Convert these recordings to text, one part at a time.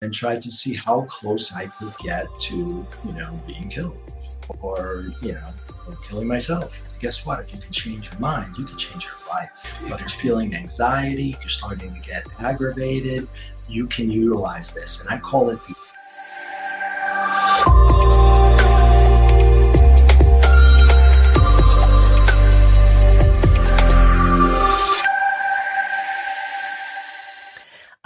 and tried to see how close I could get to, being killed or, or killing myself. Guess what? If you can change your mind, you can change your life. If you're feeling anxiety, you're starting to get aggravated, you can utilize this. And I call it the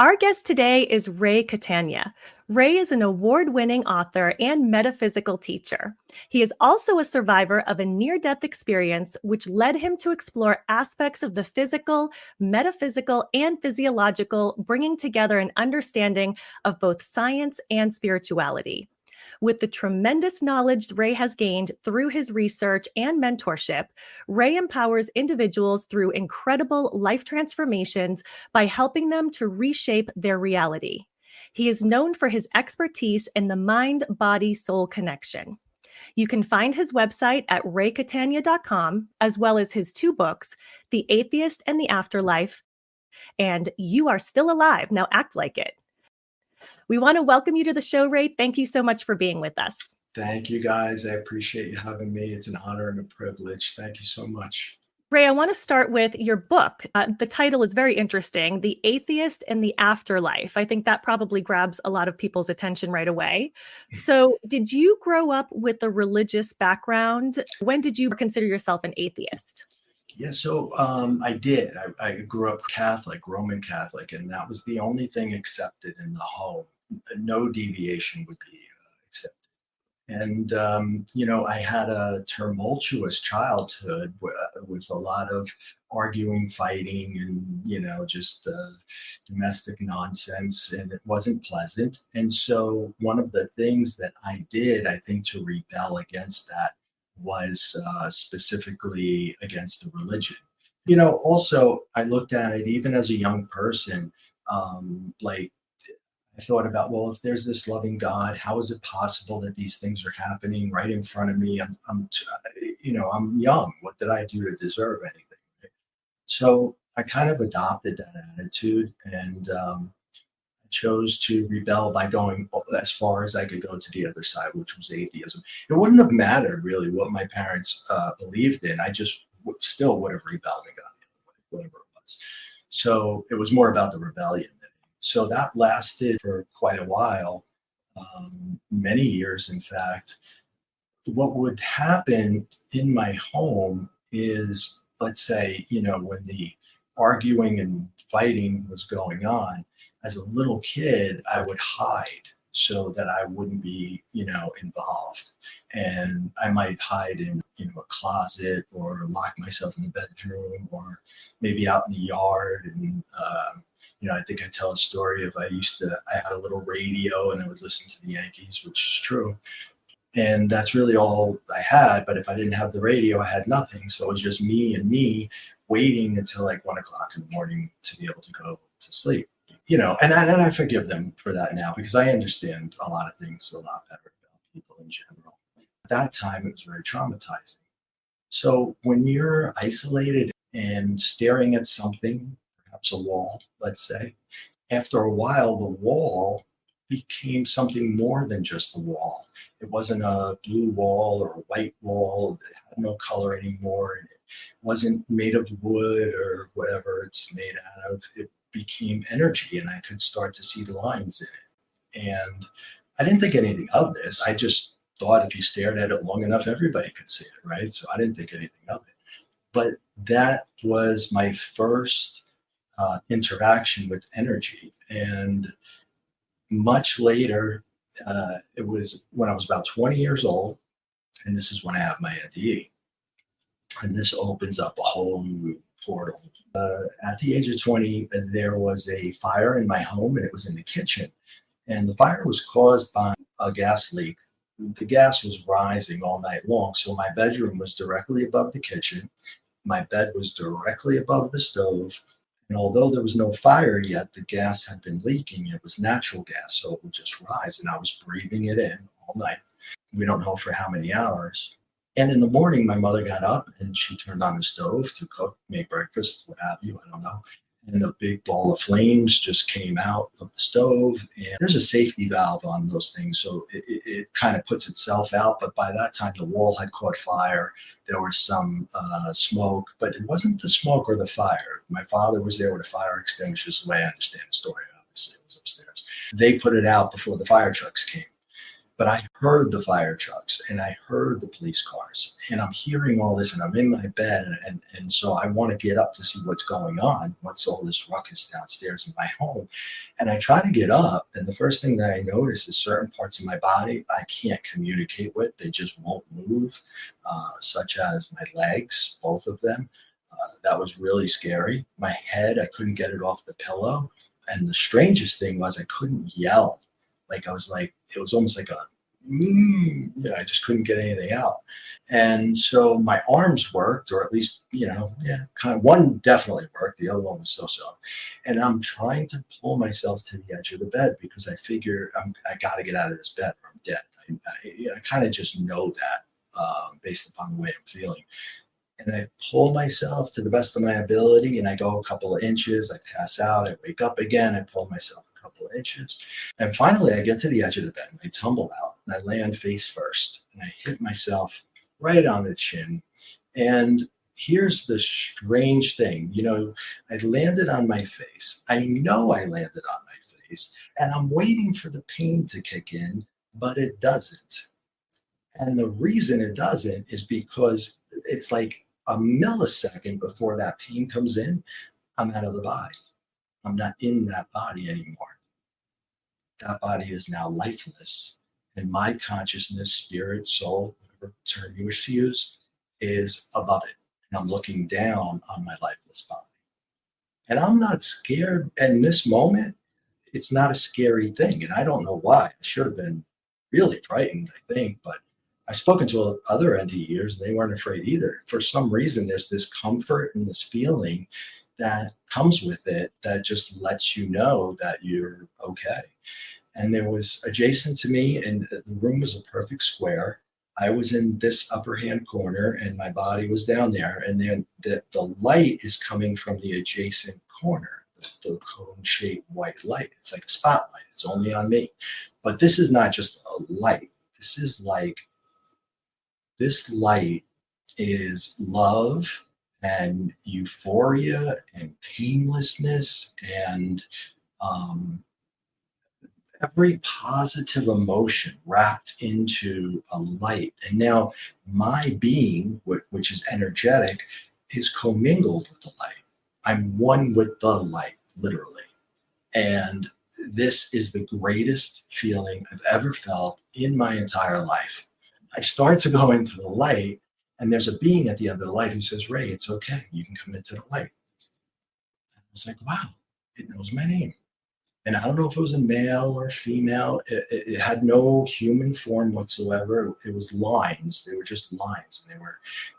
Our guest today is Ray Catania. Ray is an award-winning author and metaphysical teacher. He is also a survivor of a near-death experience, which led him to explore aspects of the physical, metaphysical, and physiological, bringing together an understanding of both science and spirituality. With the tremendous knowledge Ray has gained through his research and mentorship, Ray empowers individuals through incredible life transformations by helping them to reshape their reality. He is known for his expertise in the mind-body-soul connection. You can find his website at raycatania.com, as well as his 2 books, The Atheist and The Afterlife, and You Are Still Alive, Now Act Like It. We want to welcome you to the show, Ray. Thank you so much for being with us. Thank you, guys. I appreciate you having me. It's an honor and a privilege. Thank you so much. Ray, I want to start with your book. The title is very interesting, The Atheist and The Afterlife. I think that probably grabs a lot of people's attention right away. So did you grow up with a religious background? When did you consider yourself an atheist? Yeah, so I did. I grew up Catholic, Roman Catholic, and that was the only thing accepted in the home. No deviation would be accepted. And, I had a tumultuous childhood with a lot of arguing, fighting, and, just domestic nonsense, and it wasn't pleasant. And so one of the things that I did, I think, to rebel against that was specifically against the religion. Also, I looked at it even as a young person, I thought about, well, if there's this loving God, how is it possible that these things are happening right in front of me? I'm young. What did I do to deserve anything? Right? So I kind of adopted that attitude and chose to rebel by going as far as I could go to the other side, which was atheism. It wouldn't have mattered really what my parents believed in. I just still would have rebelled and gone the other way, whatever it was. So it was more about the rebellion. So that lasted for quite a while, many years, in fact. What would happen in my home is, let's say, when the arguing and fighting was going on, as a little kid, I would hide so that I wouldn't be, involved. And I might hide in, a closet or lock myself in the bedroom or maybe out in the yard. And, I think I tell a story of I had a little radio and I would listen to the Yankees, which is true. And that's really all I had. But if I didn't have the radio, I had nothing. So it was just me and me waiting until like 1 o'clock in the morning to be able to go to sleep. And I forgive them for that now because I understand a lot of things a lot better about people in general. At that time, it was very traumatizing. So when you're isolated and staring at something, perhaps a wall, let's say, after a while, the wall became something more than just the wall. It wasn't a blue wall or a white wall. It had no color anymore. And it wasn't made of wood or whatever it's made out of. It became energy, and I could start to see the lines in it. And I didn't think anything of this. I just thought if you stared at it long enough, everybody could see it, right? So I didn't think anything of it. But that was my first interaction with energy. And much later, it was when I was about 20 years old, and this is when I have my NDE. And this opens up a whole new portal. At the age of 20, there was a fire in my home, and it was in the kitchen. And the fire was caused by a gas leak. The gas was rising all night long. So my bedroom was directly above the kitchen. My bed was directly above the stove. And although there was no fire yet, the gas had been leaking. It was natural gas, so it would just rise. And I was breathing it in all night. We don't know for how many hours. And in the morning, my mother got up and she turned on the stove to cook, make breakfast, what have you, I don't know. and a big ball of flames just came out of the stove. And there's a safety valve on those things, so it kind of puts itself out. But by that time, the wall had caught fire. There was some smoke, but it wasn't the smoke or the fire. My father was there with a fire extinguisher, is the way I understand the story. Obviously, it was upstairs. They put it out before the fire trucks came. But I heard the fire trucks and I heard the police cars, and I'm hearing all this, and I'm in my bed. And so I want to get up to see what's going on. What's all this ruckus downstairs in my home? And I try to get up. And the first thing that I notice is certain parts of my body I can't communicate with. They just won't move, such as my legs, both of them. That was really scary. My head, I couldn't get it off the pillow. And the strangest thing was I couldn't yell. Like I was like, it was almost like I just couldn't get anything out. And so my arms worked, or at least, kind of one definitely worked. The other one was so-so. And I'm trying to pull myself to the edge of the bed because I figure I got to get out of this bed or I'm dead. I kind of just know that based upon the way I'm feeling. And I pull myself to the best of my ability, and I go a couple of inches. I pass out. I wake up again. I pull myself a couple of inches. And finally, I get to the edge of the bed, and I tumble out, and I land face first. And I hit myself right on the chin. And here's the strange thing. I landed on my face. I know I landed on my face, and I'm waiting for the pain to kick in, but it doesn't. And the reason it doesn't is because it's like a millisecond before that pain comes in, I'm out of the body. I'm not in that body anymore. That body is now lifeless. And my consciousness, spirit, soul, whatever term you wish to use, is above it. And I'm looking down on my lifeless body. And I'm not scared. In this moment, it's not a scary thing. And I don't know why. I should have been really frightened, I think, but I've spoken to other NDEers, and they weren't afraid either. For some reason, there's this comfort and this feeling that comes with it that just lets you know that you're okay. And there was adjacent to me, and the room was a perfect square. I was in this upper hand corner, and my body was down there. And then the light is coming from the adjacent corner, the cone-shaped white light. It's like a spotlight. It's only on me. But this is not just a light. This light is love and euphoria and painlessness and every positive emotion wrapped into a light. And now my being, which is energetic, is commingled with the light. I'm one with the light, literally. And this is the greatest feeling I've ever felt in my entire life. I start to go into the light, and there's a being at the end of the light who says, Ray, it's okay. You can come into the light. I was like, wow, it knows my name. And I don't know if it was a male or female. It had no human form whatsoever. It was lines. They were just lines, and they were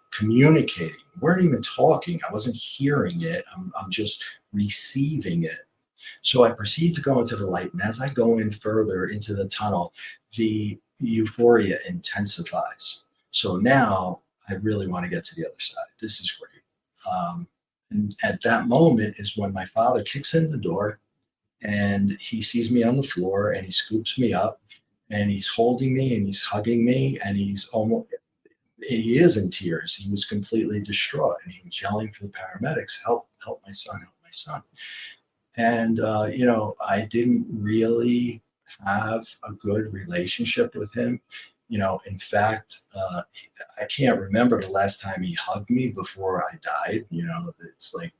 communicating. We weren't even talking. I wasn't hearing it. I'm just receiving it. So I proceed to go into the light. And as I go in further into the tunnel, the euphoria intensifies. So now I really want to get to the other side. This is great. And at that moment is when my father kicks in the door, and he sees me on the floor, and he scoops me up, and he's holding me, and he's hugging me, and he is in tears. He was completely distraught, and he was yelling for the paramedics, help my son, help my son. And, I didn't really have a good relationship with him. In fact, I can't remember the last time he hugged me before I died. It's like,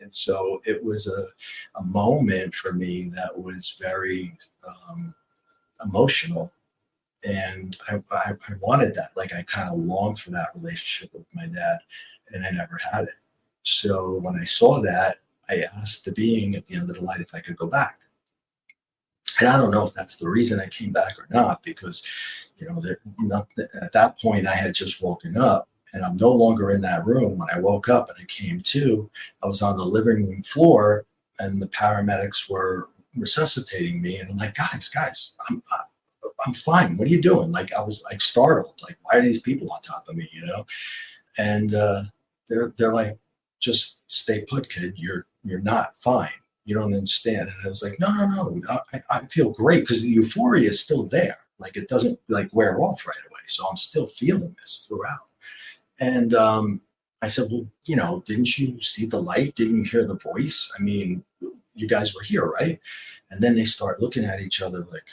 and so it was a moment for me that was very emotional. And I wanted that. Like, I kind of longed for that relationship with my dad, and I never had it. So when I saw that, I asked the being at the end of the light if I could go back. And I don't know if that's the reason I came back or not, because, at that point I had just woken up, and I'm no longer in that room. When I woke up and I came to, I was on the living room floor, and the paramedics were resuscitating me. And I'm like, guys, I'm fine. What are you doing? Like, I was like startled. Like, why are these people on top of me? And they're like, just stay put, kid. You're you're not fine. You don't understand. And I was like, no, I feel great, because the euphoria is still there. Like, it doesn't like wear off right away. So I'm still feeling this throughout. And I said, well, didn't you see the light? Didn't you hear the voice? I mean, you guys were here, right? And then they start looking at each other like,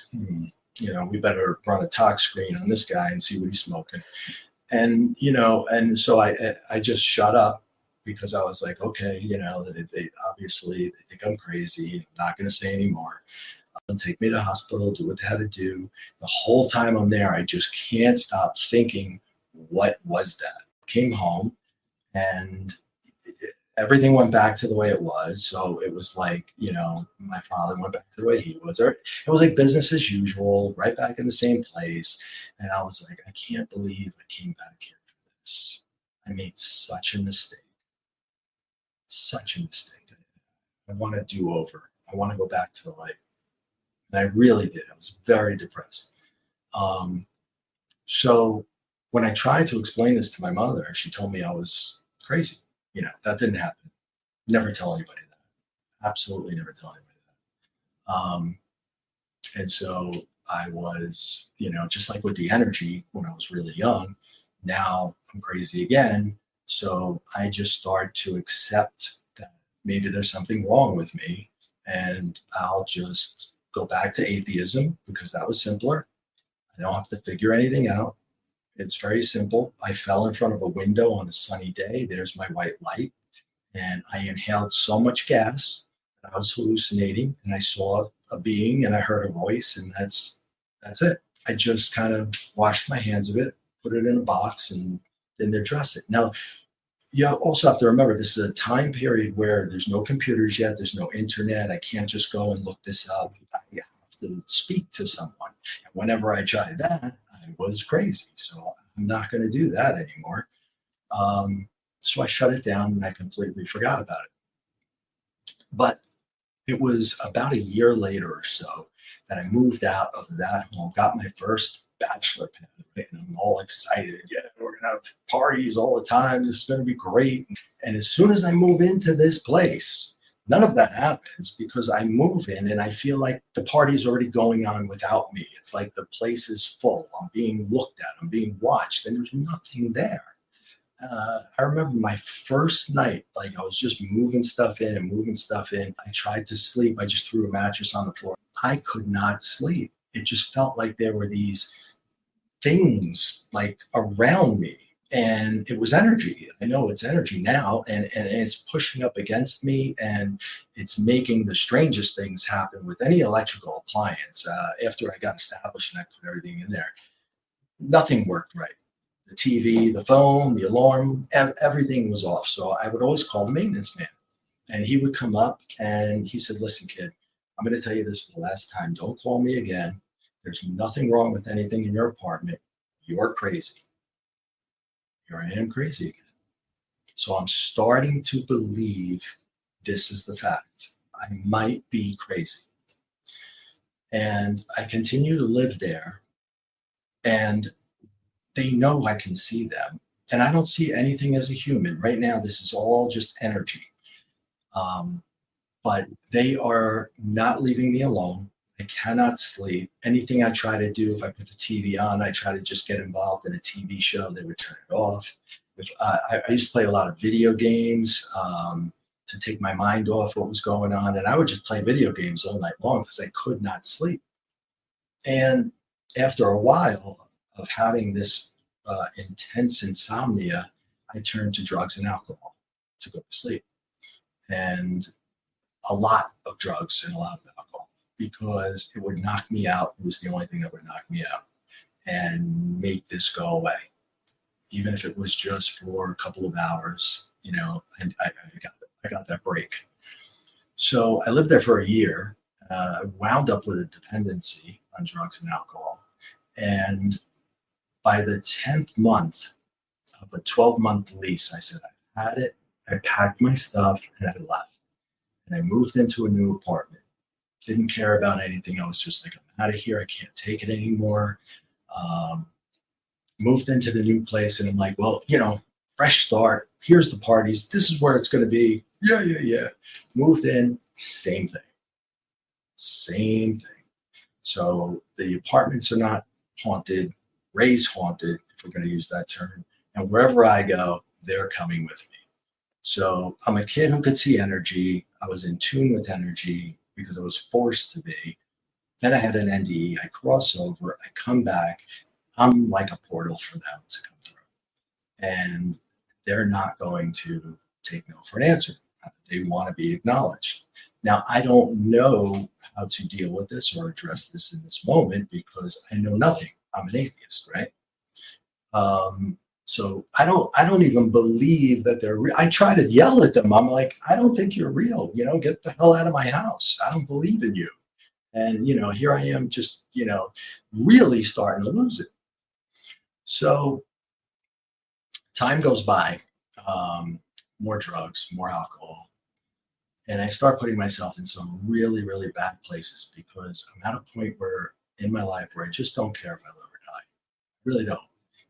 we better run a talk screen on this guy and see what he's smoking. And, and so I just shut up, because I was like, okay, they obviously they think I'm crazy. I'm not going to say anymore. Take me to the hospital, do what they had to do. The whole time I'm there, I just can't stop thinking, what was that? Came home, and everything went back to the way it was. So it was like, my father went back to the way he was. It was like business as usual, right back in the same place. And I was like, I can't believe I came back here for this. I made such a mistake. Such a mistake. I want to do over. I want to go back to the light. And I really did. I was very depressed. So when I tried to explain this to my mother, she told me I was crazy. That didn't happen. Never tell anybody that. Absolutely never tell anybody that. And so I was, just like with the energy when I was really young, now I'm crazy again. So I just start to accept that maybe there's something wrong with me, and I'll just go back to atheism, because that was simpler. I don't have to figure anything out. It's very simple. I fell in front of a window on a sunny day. There's my white light. And I inhaled so much gas that I was hallucinating, and I saw a being and I heard a voice, and that's it. I just kind of washed my hands of it, put it in a box, and didn't address it. Now, you also have to remember, this is a time period where there's no computers yet. There's no internet. I can't just go and look this up. I have to speak to someone. And whenever I tried that, I was crazy. So I'm not going to do that anymore. So I shut it down, and I completely forgot about it. But it was about a year later or so that I moved out of that home, got my first bachelor pad, right? And I'm all excited. Yeah, we're going to have parties all the time. This is going to be great. And as soon as I move into this place, none of that happens, because I move in and I feel like the party's already going on without me. It's like the place is full. I'm being looked at. I'm being watched, and there's nothing there. I remember my first night, like, I was just moving stuff in and moving stuff in. I tried to sleep. I just threw a mattress on the floor. I could not sleep. It just felt like there were these things like around me, and it was energy. I know it's energy now, and it's pushing up against me, and it's making the strangest things happen with any electrical appliance. After I got established and I put everything in there, nothing worked right. The TV, the phone, the alarm, everything was off. So I would always call the maintenance man, and he would come up and he said, listen, kid, I'm going to tell you this for the last time. Don't call me again. There's nothing wrong with anything in your apartment. You're crazy. Here I am, crazy again. So I'm starting to believe this is the fact. I might be crazy. And I continue to live there, and they know I can see them. And I don't see anything as a human. Right now, this is all just energy. But they are not leaving me alone. I cannot sleep. Anything I try to do, if I put the TV on, I try to just get involved in a TV show, they would turn it off. I used to play a lot of video games to take my mind off what was going on. And I would just play video games all night long because I could not sleep. And after a while of having this intense insomnia, I turned to drugs and alcohol to go to sleep. And a lot of drugs and a lot of alcohol, because it would knock me out. It was the only thing that would knock me out and make this go away. Even if it was just for a couple of hours, and I got that break. So I lived there for a year. I wound up with a dependency on drugs and alcohol. And by the 10th month of a 12-month lease, I said, I've had it. I packed my stuff and I left. And I moved into a new apartment. Didn't care about anything. I was just like, I'm out of here. I can't take it anymore. Moved into the new place, and I'm like, well, fresh start. Here's the parties. This is where it's going to be. Yeah. Moved in, same thing. Same thing. So the apartments are not haunted. Ray's haunted, if we're going to use that term. And wherever I go, they're coming with me. So I'm a kid who could see energy. I was in tune with energy because I was forced to be. Then I had an NDE. I cross over. I come back. I'm like a portal for them to come through. And they're not going to take no for an answer. They want to be acknowledged. Now, I don't know how to deal with this or address this in this moment because I know nothing. I'm an atheist, right? So I don't even believe that they're real. I try to yell at them. I'm like, I don't think you're real. Get the hell out of my house. I don't believe in you. And here I am, just really starting to lose it. So time goes by, more drugs, more alcohol, and I start putting myself in some really, really bad places because I'm at a point where in my life where I just don't care if I live or die. I really don't.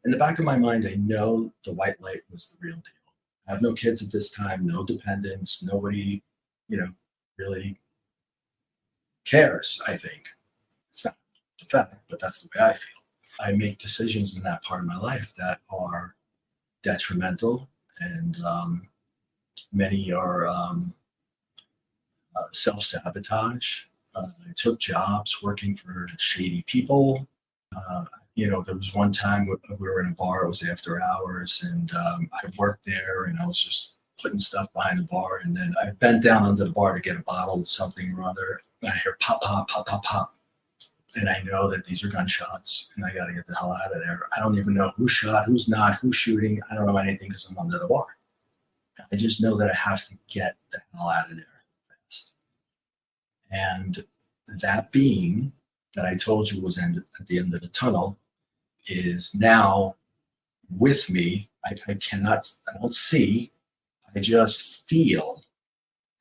In the back of my mind, I know the white light was the real deal. I have no kids at this time, no dependents, nobody, really cares, I think. It's not the fact, but that's the way I feel. I make decisions in that part of my life that are detrimental, and many are self-sabotage. I took jobs working for shady people. Uh, there was one time we were in a bar, it was after hours, and I worked there and I was just putting stuff behind the bar. And then I bent down under the bar to get a bottle of something or other. And I hear pop, pop, pop, pop, pop. And I know that these are gunshots and I got to get the hell out of there. I don't even know who shot, who's not, who's shooting. I don't know anything because I'm under the bar. I just know that I have to get the hell out of there fast. And that being that I told you was at the end of the tunnel is now with me. I don't see, I just feel.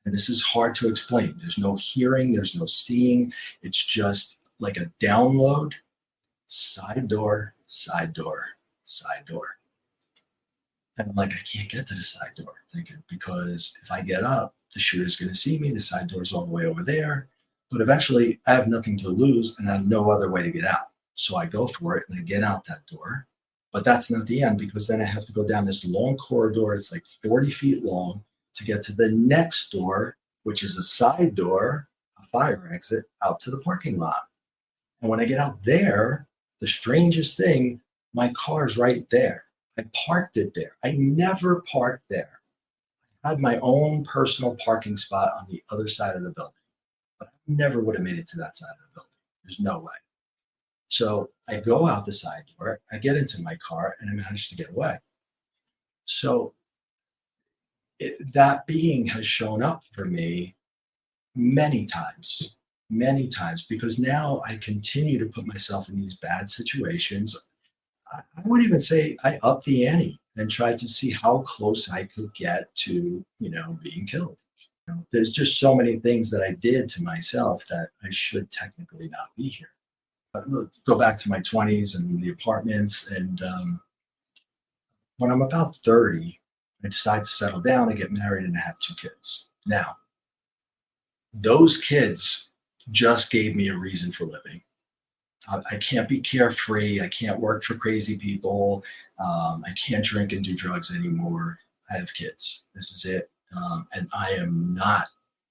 And this is hard to explain. There's no hearing, there's no seeing. It's just like a download, side door, side door, side door. And I'm like, I can't get to the side door, thinking, because if I get up, the shooter's going to see me. The side door's all the way over there. But eventually, I have nothing to lose and I have no other way to get out. So I go for it and I get out that door. But that's not the end because then I have to go down this long corridor. It's like 40 feet long to get to the next door, which is a side door, a fire exit out to the parking lot. And when I get out there, the strangest thing, my car's right there. I parked it there. I never parked there. I had my own personal parking spot on the other side of the building, but I never would have made it to that side of the building. There's no way. So I go out the side door, I get into my car, and I manage to get away. So that being has shown up for me many times, because now I continue to put myself in these bad situations. I would even say I upped the ante and tried to see how close I could get to, being killed. There's just so many things that I did to myself that I should technically not be here. But look, go back to my 20s and the apartments. And when I'm about 30, I decide to settle down, I get married, and I have 2 kids. Now, those kids just gave me a reason for living. I can't be carefree. I can't work for crazy people. I can't drink and do drugs anymore. I have kids. This is it. And I am not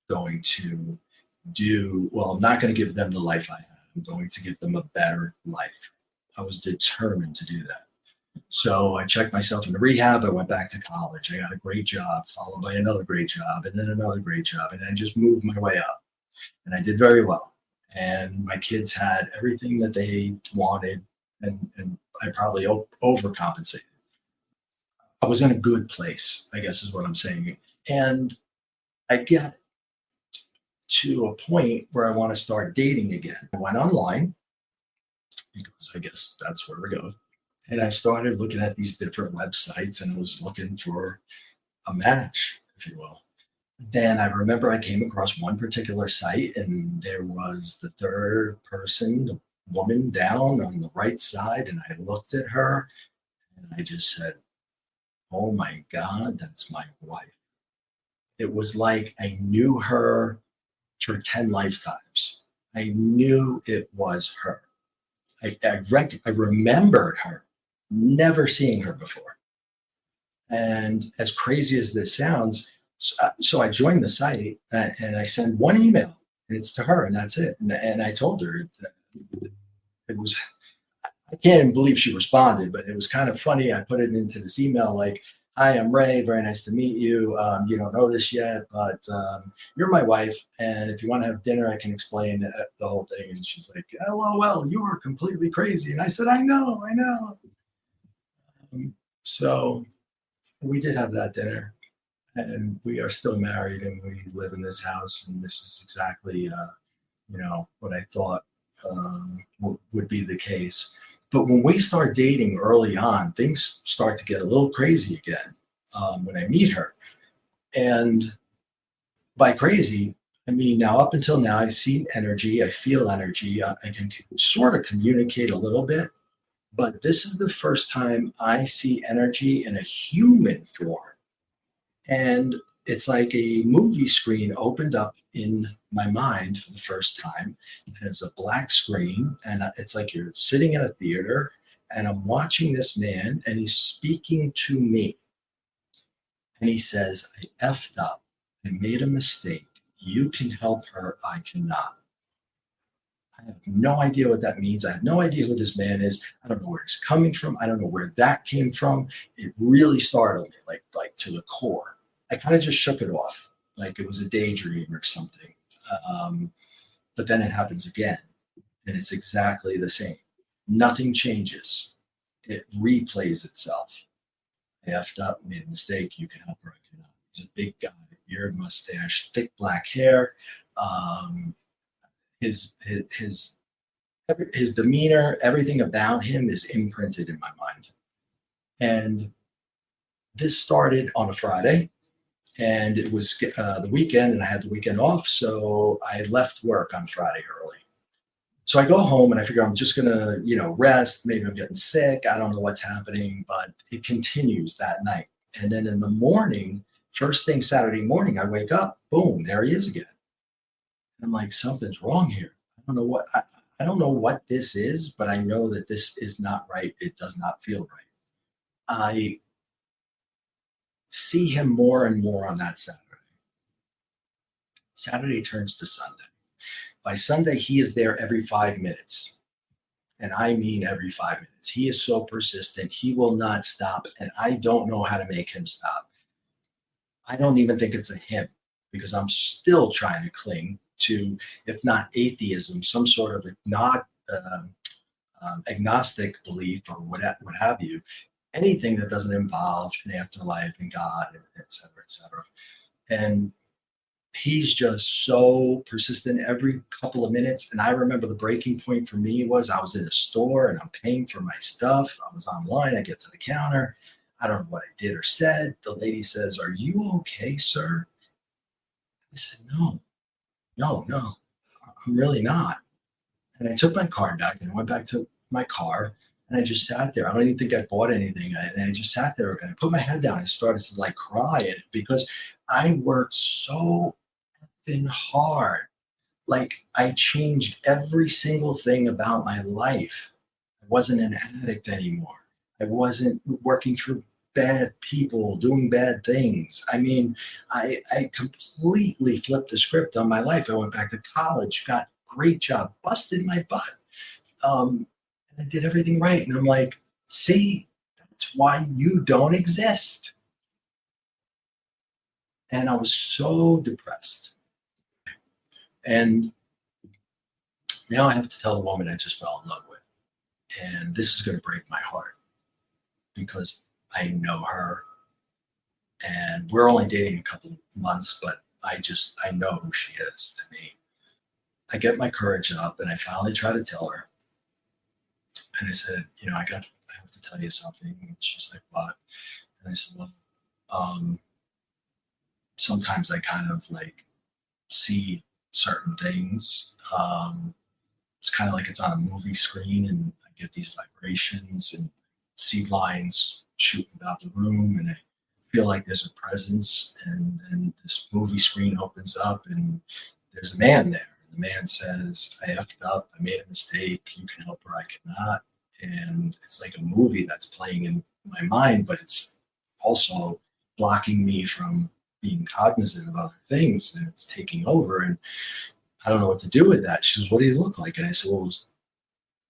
going to I'm not going to give them the life I had. I'm going to give them a better life. I was determined to do that. So I checked myself into rehab. I went back to college. I got a great job, followed by another great job, and then another great job. And I just moved my way up. And I did very well. And my kids had everything that they wanted, and I probably overcompensated. I was in a good place, I guess is what I'm saying. And I get to a point where I want to start dating again. I went online because I guess that's where we go. And I started looking at these different websites and I was looking for a match, if you will. Then I remember I came across one particular site and there was the third person, the woman down on the right side. And I looked at her and I just said, oh my God, that's my wife. it was like I knew her for 10 lifetimes. I knew it was her. I remembered her, never seeing her before. And as crazy as this sounds, so I joined the site and I send one email and it's to her and that's it. And I told her that it was, I can't even believe she responded, but it was kind of funny. I put it into this email like, "Hi, I'm Ray. Very nice to meet you. You don't know this yet, but you're my wife. And if you want to have dinner, I can explain the whole thing." And she's like, "LOL, you are completely crazy." And I said, I know. So we did have that dinner and we are still married and we live in this house. And this is exactly, what I thought would be the case. But when we start dating early on, things start to get a little crazy again when I meet her. And by crazy, I mean, now up until now, I see energy, I feel energy, I can sort of communicate a little bit. But this is the first time I see energy in a human form. And it's like a movie screen opened up in my mind for the first time. And it's a black screen. And it's like you're sitting in a theater and I'm watching this man and he's speaking to me. And he says, "I effed up. I made a mistake. You can help her. I cannot." I have no idea what that means. I have no idea who this man is. I don't know where he's coming from. I don't know where that came from. It really startled me, like to the core. I kind of just shook it off, like it was a daydream or something. Um, but then it happens again, and it's exactly the same. Nothing changes. It replays itself. I effed up, made a mistake. You can help her. I cannot. He's a big guy, beard, mustache, thick black hair. Um, his his demeanor, everything about him is imprinted in my mind. And this started on a Friday, and it was the weekend, and I had the weekend off, so I left work on Friday early. So I go home and I figure I'm just gonna, rest. Maybe I'm getting sick. I don't know what's happening, but it continues that night. And then in the morning, first thing Saturday morning, I wake up, boom, there he is again. And I'm like, something's wrong here. I don't know what this is, but I know that this is not right. It does not feel right. I see him more and more on that Saturday. Saturday turns to Sunday. By Sunday, he is there every 5 minutes. And I mean every 5 minutes. He is so persistent. He will not stop. And I don't know how to make him stop. I don't even think it's a him because I'm still trying to cling to, if not atheism, some sort of agnostic belief or what have you, anything that doesn't involve an afterlife and God, et cetera, et cetera. And he's just so persistent every couple of minutes. And I remember the breaking point for me was I was in a store and I'm paying for my stuff. I was online. I get to the counter. I don't know what I did or said. The lady says, "Are you okay, sir?" I said, no, I'm really not. And I took my card back and I went back to my car and I just sat there. I don't even think I bought anything. And I just sat there and I put my head down and started to like cry because I worked so hard. Like I changed every single thing about my life. I wasn't an addict anymore. I wasn't working for bad people, doing bad things. I mean, I completely flipped the script on my life. I went back to college, got a great job, busted my butt. And I did everything right. And I'm like, see, that's why you don't exist. And I was so depressed. And now I have to tell the woman I just fell in love with. And this is going to break my heart because I know her and we're only dating a couple of months, but I know who she is to me. I get my courage up and I finally try to tell her. And I said, I have to tell you something. And she's like, "What?" And I said, "Well, sometimes I kind of like see certain things. It's kind of like it's on a movie screen and I get these vibrations and see lines shooting about the room and I feel like there's a presence, and then this movie screen opens up and there's a man there. The man says, I effed up, I made a mistake, you can help or I cannot. And it's like a movie that's playing in my mind, but it's also blocking me from being cognizant of other things, and it's taking over. And I don't know what to do with that. She goes, what do you look like? And I said, well,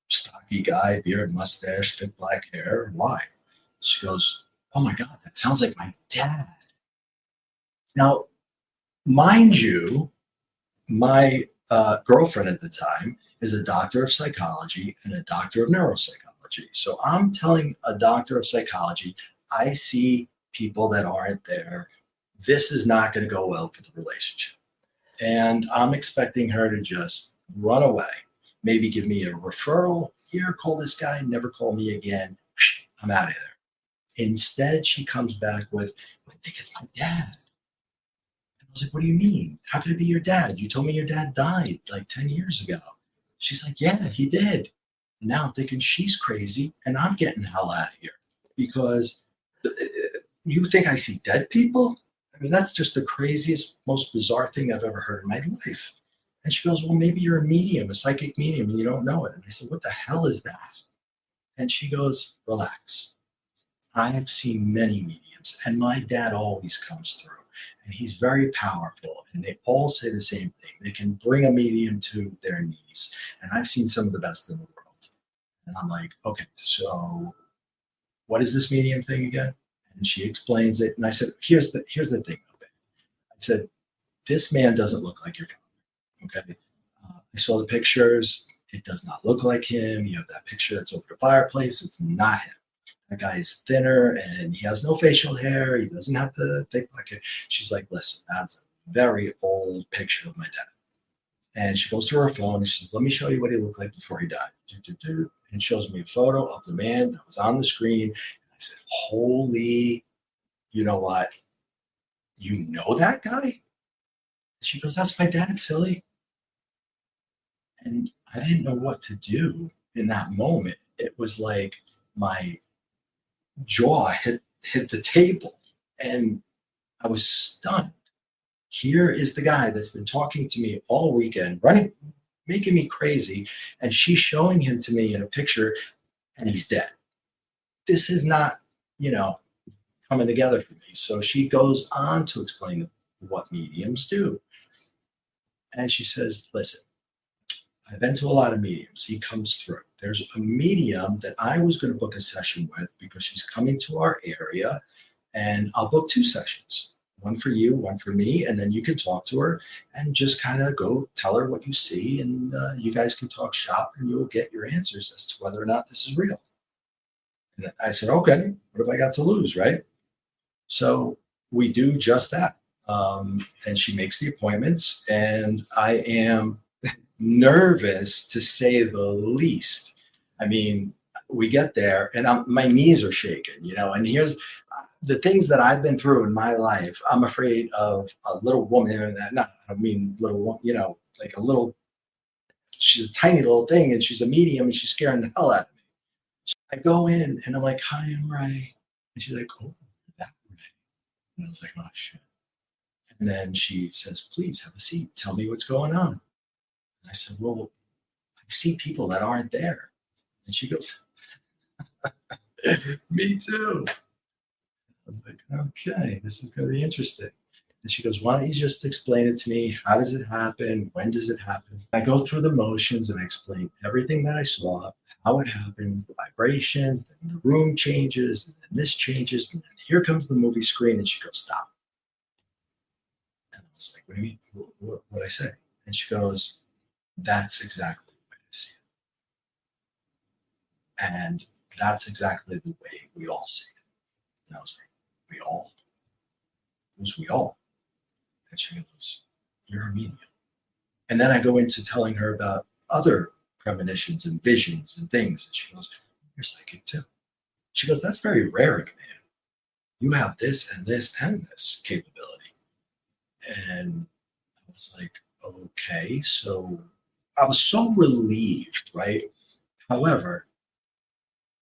stocky guy, beard, mustache, thick black hair. Why? She goes, oh my God, that sounds like my dad. Now, mind you, my girlfriend at the time is a doctor of psychology and a doctor of neuropsychology. So I'm telling a doctor of psychology, I see people that aren't there. This is not going to go well for the relationship. And I'm expecting her to just run away, maybe give me a referral. Here, call this guy, never call me again. I'm out of there. Instead, she comes back with, I think it's my dad. I was like, what do you mean? How could it be your dad? You told me your dad died like 10 years ago. She's like, yeah, he did. And now I'm thinking she's crazy and I'm getting the hell out of here because you think I see dead people? I mean, that's just the craziest, most bizarre thing I've ever heard in my life. And she goes, well, maybe you're a medium, a psychic medium, and you don't know it. And I said, what the hell is that? And she goes, relax. I have seen many mediums, and my dad always comes through. And he's very powerful, and they all say the same thing. They can bring a medium to their knees. And I've seen some of the best in the world. And I'm like, okay, so what is this medium thing again? And she explains it. And I said, here's the thing, okay? I said, this man doesn't look like your father, okay? I saw the pictures. It does not look like him. You have that picture that's over the fireplace. It's not him. That guy is thinner and he has no facial hair. He doesn't have the thick black hair. She's like, listen, that's a very old picture of my dad. And she goes to her phone and she says, let me show you what he looked like before he died. And shows me a photo of the man that was on the screen. And I said, holy, you know what? You know that guy? And she goes, that's my dad, silly. And I didn't know what to do in that moment. It was like my jaw hit the table and I was stunned. Here is the guy that's been talking to me all weekend, running, making me crazy, and she's showing him to me in a picture and he's dead. This is not, coming together for me. So she goes on to explain what mediums do. And she says, listen, I've been to a lot of mediums. He comes through. There's a medium that I was going to book a session with because she's coming to our area, and I'll book 2 sessions, one for you, one for me, and then you can talk to her and just kind of go tell her what you see, and you guys can talk shop and you'll get your answers as to whether or not this is real. And I said, okay, what have I got to lose, right? So we do just that. And she makes the appointments, and I am nervous to say the least. I mean, we get there and my knees are shaking, and here's the things that I've been through in my life. I'm afraid of a little woman, and I mean little, like a little, she's a tiny little thing and she's a medium and she's scaring the hell out of me. So I go in and I'm like, hi, I'm Ray. And she's like, oh, that Ray. And I was like, oh shit. And then she says, please have a seat. Tell me what's going on. And I said, well, I see people that aren't there. And she goes, me too. I was like, okay, this is going to be interesting. And she goes, why don't you just explain it to me? How does it happen? When does it happen? I go through the motions and I explain everything that I saw, how it happens, the vibrations, then the room changes, and then this changes, and then here comes the movie screen, and she goes, stop. And I was like, what do you mean? What'd I say? And she goes, that's exactly the way I see it. And that's exactly the way we all see it. And I was like, we all? Who's we all? And she goes, you're a medium. And then I go into telling her about other premonitions and visions and things. And she goes, you're psychic too. She goes, that's very rare in a man. You have this and this and this capability. And I was like, okay. So I was so relieved, right? However,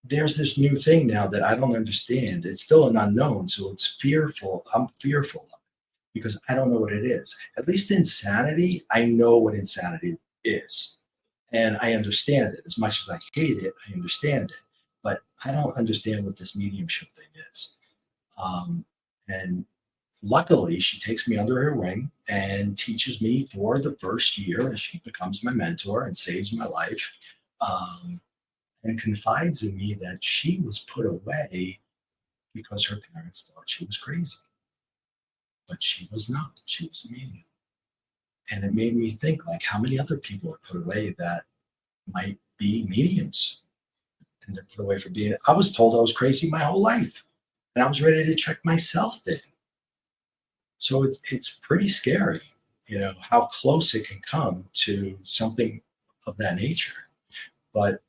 there's this new thing now that I don't understand. It's still an unknown, so it's fearful. I'm fearful of it because I don't know what it is. At least insanity, I know what insanity is, and I understand it. As much as I hate it, I understand it, but I don't understand what this mediumship thing is. And luckily, she takes me under her wing and teaches me for the first year as she becomes my mentor and saves my life. Um, and confides in me that she was put away because her parents thought she was crazy, but she was not. She was a medium. And it made me think, like, how many other people are put away that might be mediums, and they're put away for being. I was told I was crazy my whole life, and I was ready to check myself in. So it's pretty scary, how close it can come to something of that nature. But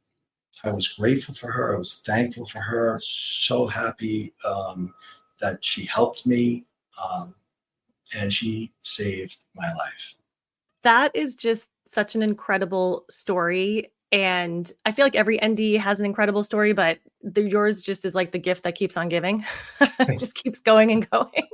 I was grateful for her. I was thankful for her. So happy that she helped me, and she saved my life. That is just such an incredible story. And I feel like every NDE has an incredible story, but yours just is like the gift that keeps on giving. It just keeps going and going.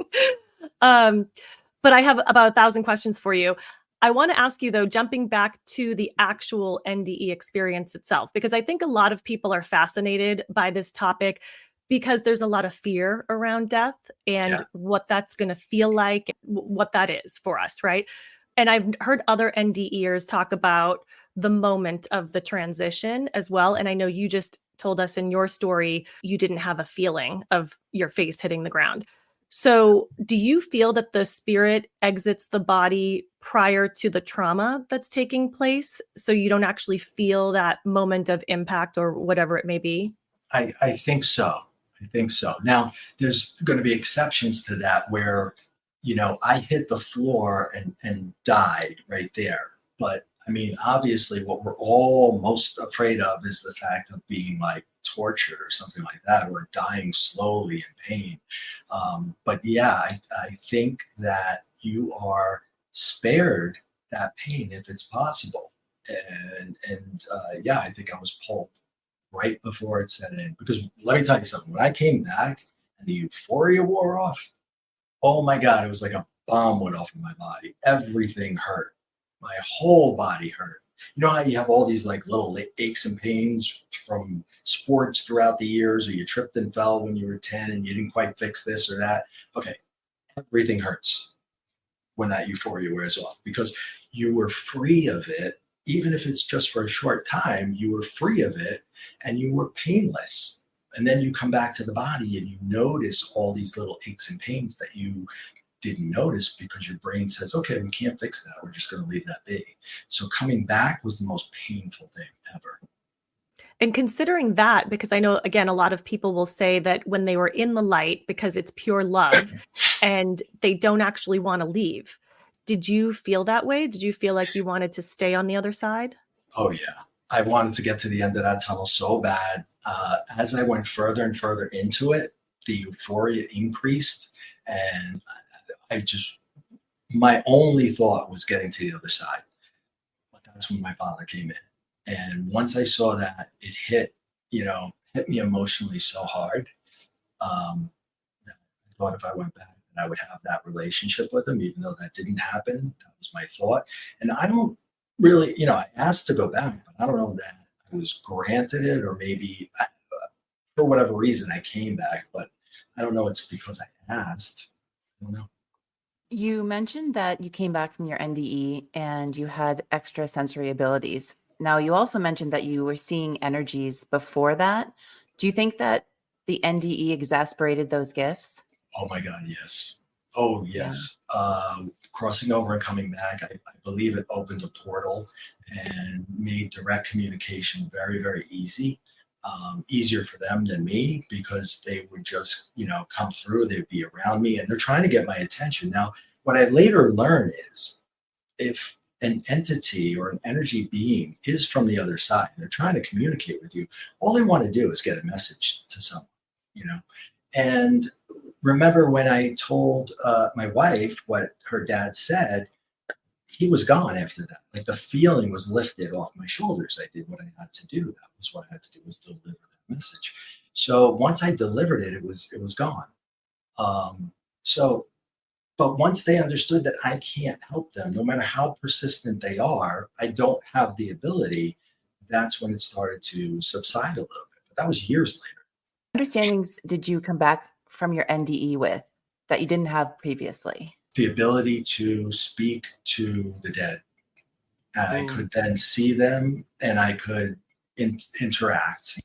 But I have about 1,000 questions for you. I want to ask you, though, jumping back to the actual NDE experience itself, because I think a lot of people are fascinated by this topic because there's a lot of fear around death and what that's going to feel like, what that is for us, right? And I've heard other NDEers talk about the moment of the transition as well. And I know you just told us in your story, you didn't have a feeling of your face hitting the ground. So do you feel that the spirit exits the body prior to the trauma that's taking place? So you don't actually feel that moment of impact or whatever it may be? I think so. I think so. Now, there's going to be exceptions to that where, I hit the floor and died right there. But I mean, obviously, what we're all most afraid of is the fact of being like tortured or something like that, or dying slowly in pain. But yeah, I think that you are spared that pain if it's possible. And yeah, I think I was pulled right before it set in. Because let me tell you something, when I came back and the euphoria wore off, oh my God, it was like a bomb went off in my body. Everything hurt. My whole body hurt. You know how you have all these like little aches and pains from sports throughout the years, or you tripped and fell when you were 10 and you didn't quite fix this or that? Okay, everything hurts when that euphoria wears off because you were free of it. Even if it's just for a short time, you were free of it and you were painless. And then you come back to the body and you notice all these little aches and pains that you didn't notice because your brain says, okay, we can't fix that. We're just going to leave that be. So coming back was the most painful thing ever. And considering that, because I know, again, a lot of people will say that when they were in the light, because it's pure love and they don't actually want to leave. Did you feel that way? Did you feel like you wanted to stay on the other side? Oh, yeah. I wanted to get to the end of that tunnel so bad. As I went further and further into it, the euphoria increased. And my only thought was getting to the other side. But that's when my father came in. And once I saw that, it hit me emotionally so hard that I thought if I went back, that I would have that relationship with him, even though that didn't happen. That was my thought. And I don't really, I asked to go back, but I don't know that I was granted it, or maybe for whatever reason I came back, but I don't know. It's because I asked. I don't know. You mentioned that you came back from your NDE and you had extrasensory abilities. Now, you also mentioned that you were seeing energies before that. Do you think that the NDE exasperated those gifts? Oh my God, yes. Oh Yeah. yes. Crossing over and coming back, I believe it opened a portal and made direct communication very, very easy. Easier for them than me because they would just, come through. They'd be around me and they're trying to get my attention. Now, what I later learned is if an entity or an energy being is from the other side, and they're trying to communicate with you, all they want to do is get a message to someone, you know. And remember when I told my wife what her dad said, he was gone after that. Like the feeling was lifted off my shoulders. I did what I had to do. That was what I had to do, was deliver that message. So once I delivered it, it was gone. Um, so, but once they understood that I can't help them, no matter how persistent they are, I don't have the ability. That's when it started to subside a little bit. But that was years later. Understandings did you come back from your NDE with that you didn't have previously? The ability to speak to the dead. I Ooh. could then see them and I could interact.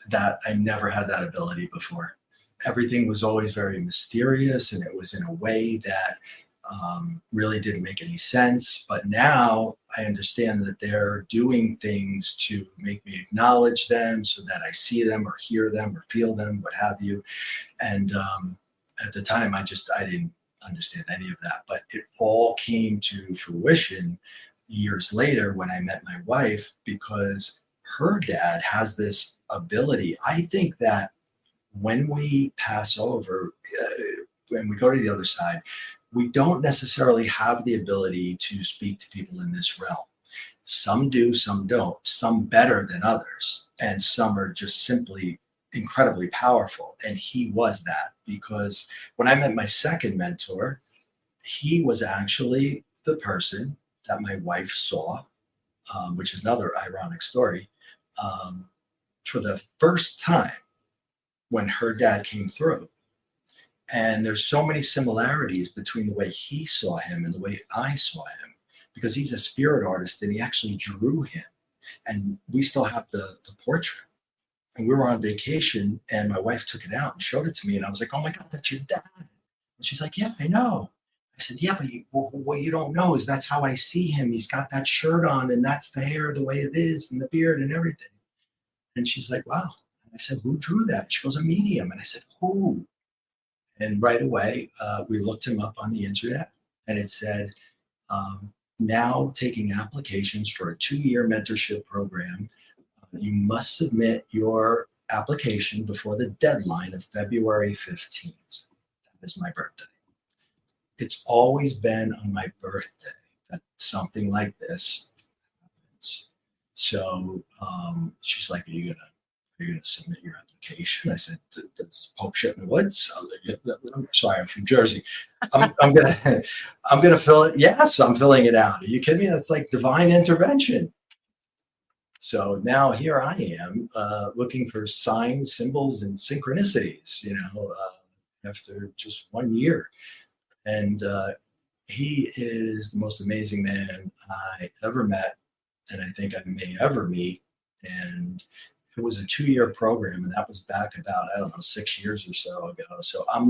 That I never had that ability before. Everything was always very mysterious and it was in a way that really didn't make any sense. But now I understand that they're doing things to make me acknowledge them so that I see them or hear them or feel them, what have you. And at the time, I didn't understand any of that. But it all came to fruition years later when I met my wife, because her dad has this ability. I think that when we pass over, when we go to the other side, we don't necessarily have the ability to speak to people in this realm. Some do, some don't, some better than others, and some are just simply incredibly powerful. And he was that, because when I met my second mentor, he was actually the person that my wife saw, which is another ironic story, for the first time when her dad came through. And there's so many similarities between the way he saw him and the way I saw him, because he's a spirit artist and he actually drew him. And we still have the portrait. And we were on vacation and my wife took it out and showed it to me. And I was like, oh my God, that's your dad. And she's like, yeah, I know. I said, yeah, but what you don't know is that's how I see him. He's got that shirt on and that's the hair the way it is and the beard and everything. And she's like, wow. And I said, who drew that? She goes, a medium. And I said, who? And right away, we looked him up on the internet and it said, now taking applications for a 2-year mentorship program. You must submit your application before the deadline of February 15th. That is my birthday. It's always been on my birthday that something like this happens. So she's like, are you gonna submit your application? I said, does Pope shit in the woods? I'm sorry, I'm from Jersey. I'm gonna fill it. Yes, I'm filling it out. Are you kidding me? That's like divine intervention. So now here I am looking for signs, symbols, and synchronicities, after just 1 year. And he is the most amazing man I ever met, and I think I may ever meet. And it was a 2-year program, and that was back about, I don't know, 6 years or so ago. So I'm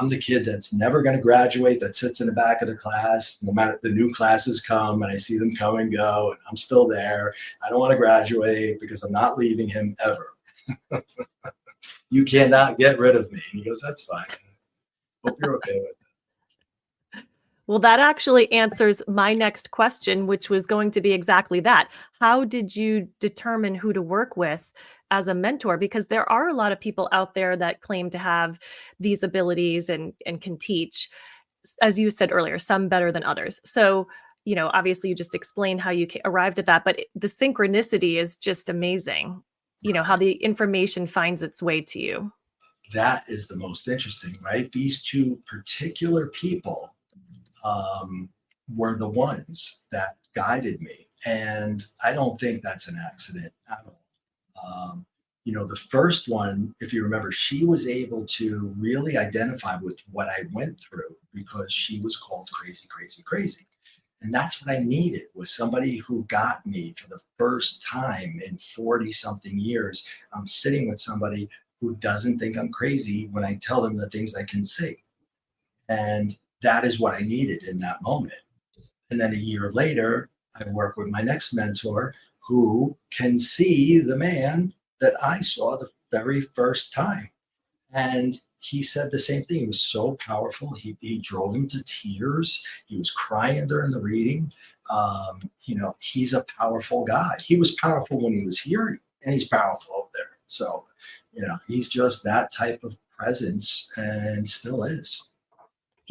the kid that's never going to graduate, that sits in the back of the class, no matter the new classes come, and I see them come and go, and I'm still there. I don't want to graduate because I'm not leaving him ever. You cannot get rid of me. And he goes, that's fine. Hope you're okay with it. Well, that actually answers my next question, which was going to be exactly that. How did you determine who to work with as a mentor? Because there are a lot of people out there that claim to have these abilities and can teach, as you said earlier, some better than others. So, obviously you just explained how you arrived at that, but the synchronicity is just amazing. How the information finds its way to you. That is the most interesting, right? These two particular people were the ones that guided me. And I don't think that's an accident at all. The first one, if you remember, she was able to really identify with what I went through because she was called crazy, crazy, crazy. And that's what I needed, was somebody who got me for the first time in 40 something years. I'm sitting with somebody who doesn't think I'm crazy when I tell them the things I can see. And that is what I needed in that moment. And then a year later, I work with my next mentor who can see the man that I saw the very first time. And he said the same thing. He was so powerful. He drove him to tears. He was crying during the reading. He's a powerful guy. He was powerful when he was here, and he's powerful up there. So, he's just that type of presence and still is.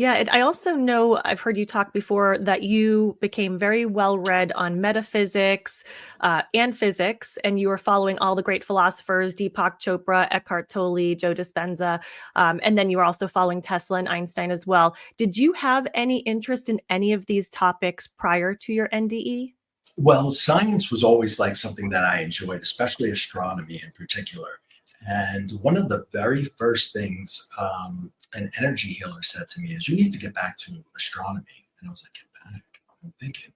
Yeah, I also know, I've heard you talk before, that you became very well read on metaphysics and physics, and you were following all the great philosophers, Deepak Chopra, Eckhart Tolle, Joe Dispenza, and then you were also following Tesla and Einstein as well. Did you have any interest in any of these topics prior to your NDE? Well, science was always like something that I enjoyed, especially astronomy in particular. And one of the very first things an energy healer said to me is, "You need to get back to astronomy." And I was like, "Get back?" I'm thinking,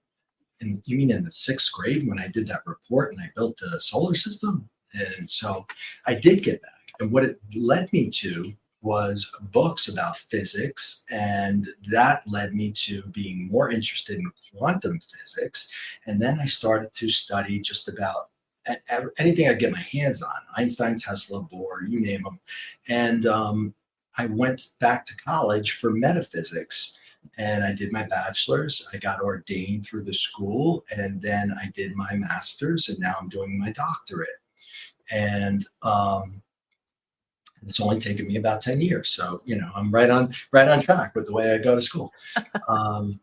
"And you mean in the sixth grade when I did that report and I built the solar system?" And so I did get back. And what it led me to was books about physics. And that led me to being more interested in quantum physics. And then I started to study just about anything I get my hands on: Einstein, Tesla, Bohr, you name them. And I went back to college for metaphysics and I did my bachelor's. I got ordained through the school, and then I did my master's, and now I'm doing my doctorate. And it's only taken me about 10 years. So, I'm right on track with the way I go to school. Um,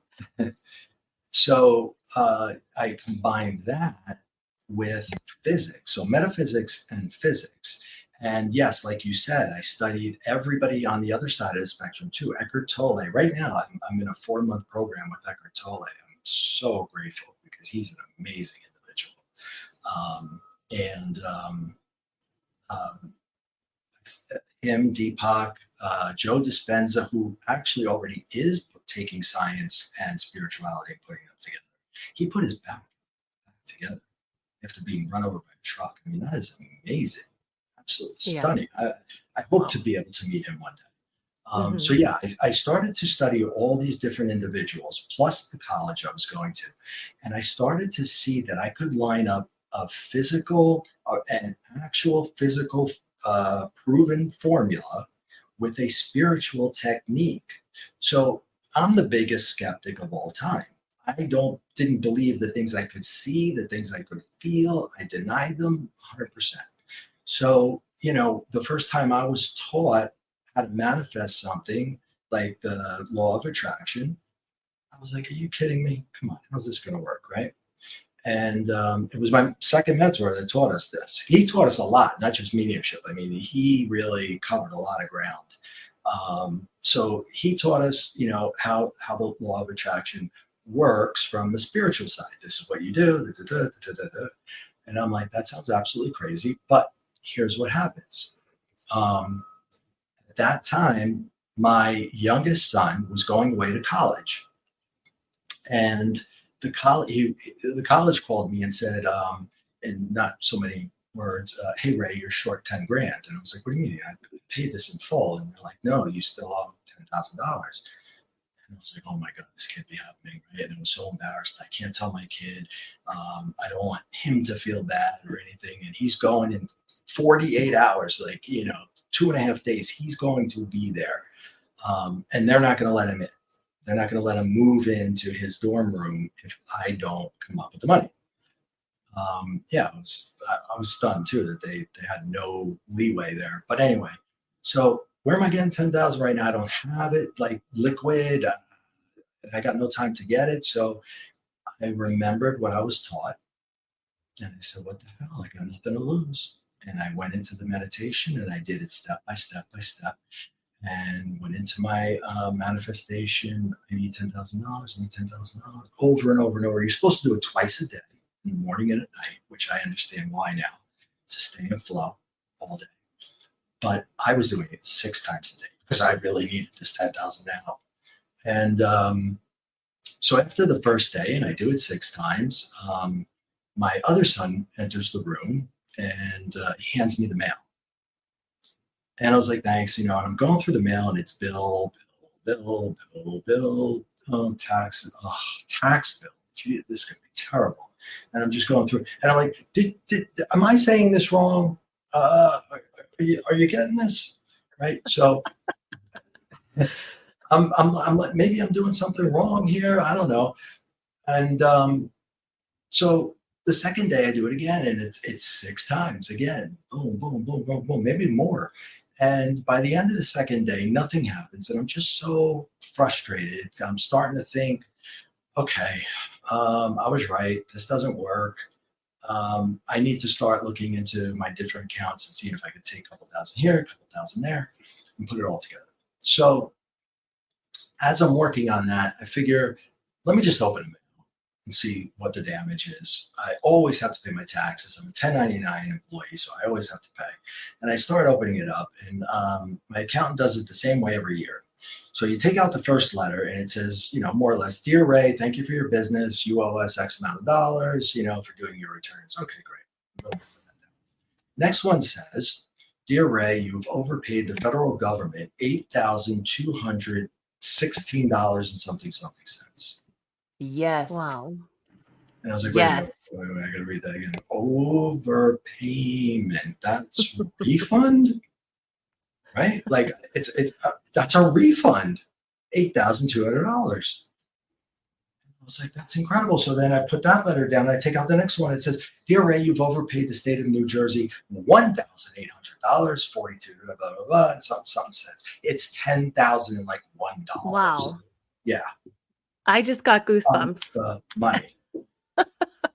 so I combined that with physics. So metaphysics and physics. And yes, like you said, I studied everybody on the other side of the spectrum too. Eckhart Tolle. Right now, I'm in a 4-month program with Eckhart Tolle. I'm so grateful because he's an amazing individual. And him, Deepak, Joe Dispenza, who actually already is taking science and spirituality and putting them together. He put his back together after being run over by a truck. I mean, that is amazing. Absolutely stunning. I hope to be able to meet him one day. So yeah, I started to study all these different individuals, plus the college I was going to. And I started to see that I could line up a physical, an actual physical proven formula with a spiritual technique. So I'm the biggest skeptic of all time. I didn't believe the things I could see, the things I could feel. I denied them 100%. So, the first time I was taught how to manifest something like the law of attraction, I was like, "Are you kidding me? Come on, how's this going to work?" Right? And it was my second mentor that taught us this. He taught us a lot, not just mediumship. I mean, he really covered a lot of ground. So he taught us, how the law of attraction works from the spiritual side. This is what you do. Da, da, da, da, da, da. And I'm like, that sounds absolutely crazy. But here's what happens. At that time, my youngest son was going away to college. And the college called me and said, in not so many words, "Hey Ray, you're short 10 grand." And I was like, "What do you mean? I paid this in full." And they're like, "No, you still owe $10,000. And I was like, "Oh my God, this can't be happening." Right? And I was so embarrassed. I can't tell my kid. I don't want him to feel bad or anything. And he's going in 48 hours, like, 2.5 days, he's going to be there. And they're not going to let him in. They're not going to let him move into his dorm room if I don't come up with the money. I was stunned too that they had no leeway there. But anyway, so where am I getting 10,000 right now? I don't have it like liquid. I got no time to get it. So I remembered what I was taught, and I said, "What the hell? I got nothing to lose." And I went into the meditation and I did it step by step by step. And went into my manifestation. I need $10,000. I need $10,000 over and over and over. You're supposed to do it twice a day, in the morning and at night, which I understand why now, to stay in flow all day. But I was doing it 6 times a day because I really needed this 10,000 now. And so after the first day, and I do it 6 times, my other son enters the room and he hands me the mail. And I was like, "Thanks," and I'm going through the mail and it's bill, tax bill. Gee, this is going to be terrible. And I'm just going through, and I'm like, am I saying this wrong? Are you getting this? Right. So I'm like, maybe I'm doing something wrong here. I don't know. And so the second day I do it again, and it's 6 times again. Boom, boom, boom, boom, boom, maybe more. And by the end of the second day, nothing happens. And I'm just so frustrated. I'm starting to think, okay, I was right. This doesn't work. I need to start looking into my different accounts and seeing if I could take a couple thousand here, a couple thousand there, and put it all together. So as I'm working on that, I figure, let me just open them and see what the damage is. I always have to pay my taxes. I'm a 1099 employee, so I always have to pay. And I start opening it up, and my accountant does it the same way every year. So you take out the first letter, and it says, more or less, "Dear Ray, thank you for your business. You owe us X amount of dollars, for doing your returns." Okay, great. Next one says, "Dear Ray, you've overpaid the federal government $8,216 and something cents." Yes. Wow. And I was like, Yes. wait, I gotta read that again. Overpayment. That's refund, right? Like it's that's a refund, $8,200. I was like, that's incredible. So then I put that letter down and I take out the next one. It says, "Dear Ray, you've overpaid the state of New Jersey $1,800, 42, blah, blah, blah, and some cents. It's $10,001. Wow. Yeah. I just got goosebumps. Money."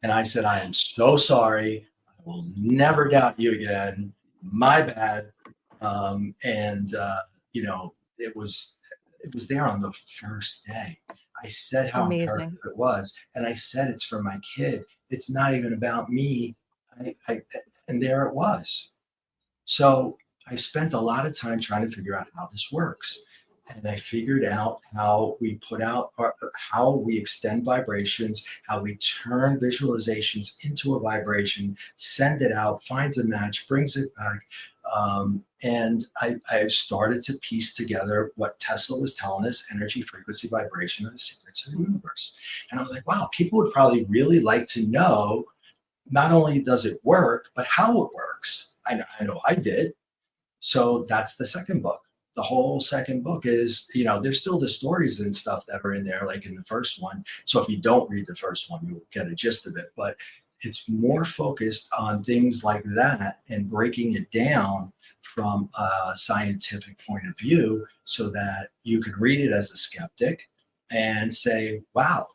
And I said, "I am so sorry. I will never doubt you again. My bad." It was there on the first day. I said how Amazing. imperative it was, and I said it's for my kid. It's not even about me. And there it was. So I spent a lot of time trying to figure out how this works. And I figured out how we put out, or how we extend vibrations, how we turn visualizations into a vibration, send it out, finds a match, brings it back. And I started to piece together what Tesla was telling us: energy, frequency, vibration are the secrets of the universe. And I was like, wow, people would probably really like to know, not only does it work, but how it works. I know I did. So that's the second book. The whole second book is, there's still the stories and stuff that are in there, like in the first one. So if you don't read the first one, you'll get a gist of it. But it's more focused on things like that and breaking it down from a scientific point of view so that you can read it as a skeptic and say, wow,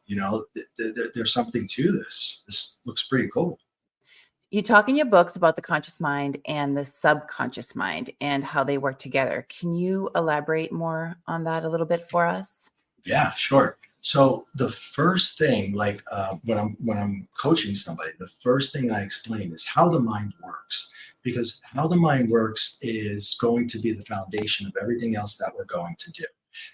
there's something to this. This looks pretty cool. You talk in your books about the conscious mind and the subconscious mind and how they work together. Can you elaborate more on that a little bit for us? Yeah, sure. So the first thing, like when I'm coaching somebody, the first thing I explain is how the mind works, because how the mind works is going to be the foundation of everything else that we're going to do.